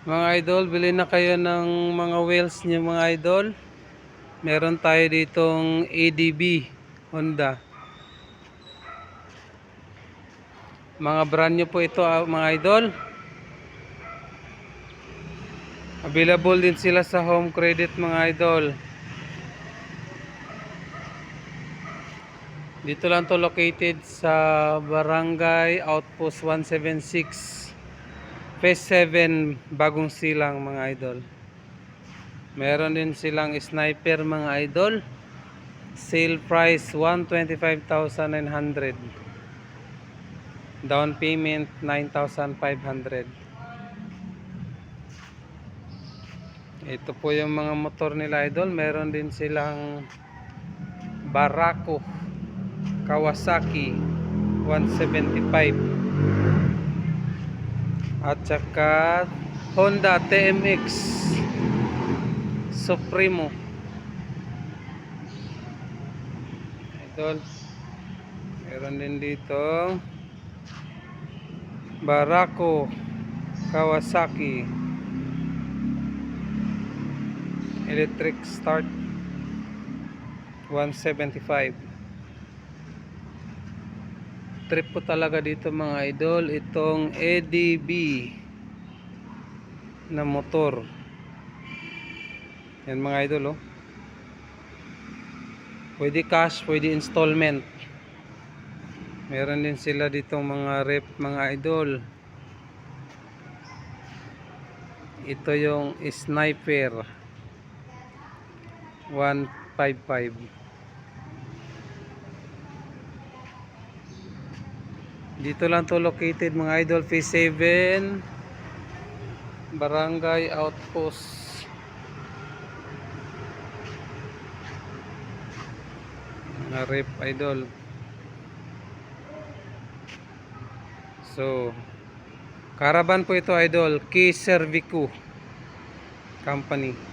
Mga idol, bili na kayo ng mga wheels niyo mga idol. Meron tayo ditong ADB Honda. Mga brand new po ito mga idol. Available din sila sa home credit mga idol. Dito lang to located sa Barangay Outpost 176 Phase 7 Bagong Silang mga idol. Meron din silang sniper mga idol. Sale price 125,900. Down payment 9,500. Ito po yung mga motor nila idol. Meron din silang Barako Kawasaki 175 at saka Honda TMX Supremo idol. Meron din dito Barako Kawasaki electric start 175. Trip po talaga dito mga idol itong ADB na motor. Yan mga idol oh. Pwede cash, pwede installment. Meron din sila ditong mga rep mga idol. Ito yung sniper 155. Dito lang to located mga idol, Phase 7 Barangay Outpost. Mga rep idol. So caravan po ito idol, Key Servico Company.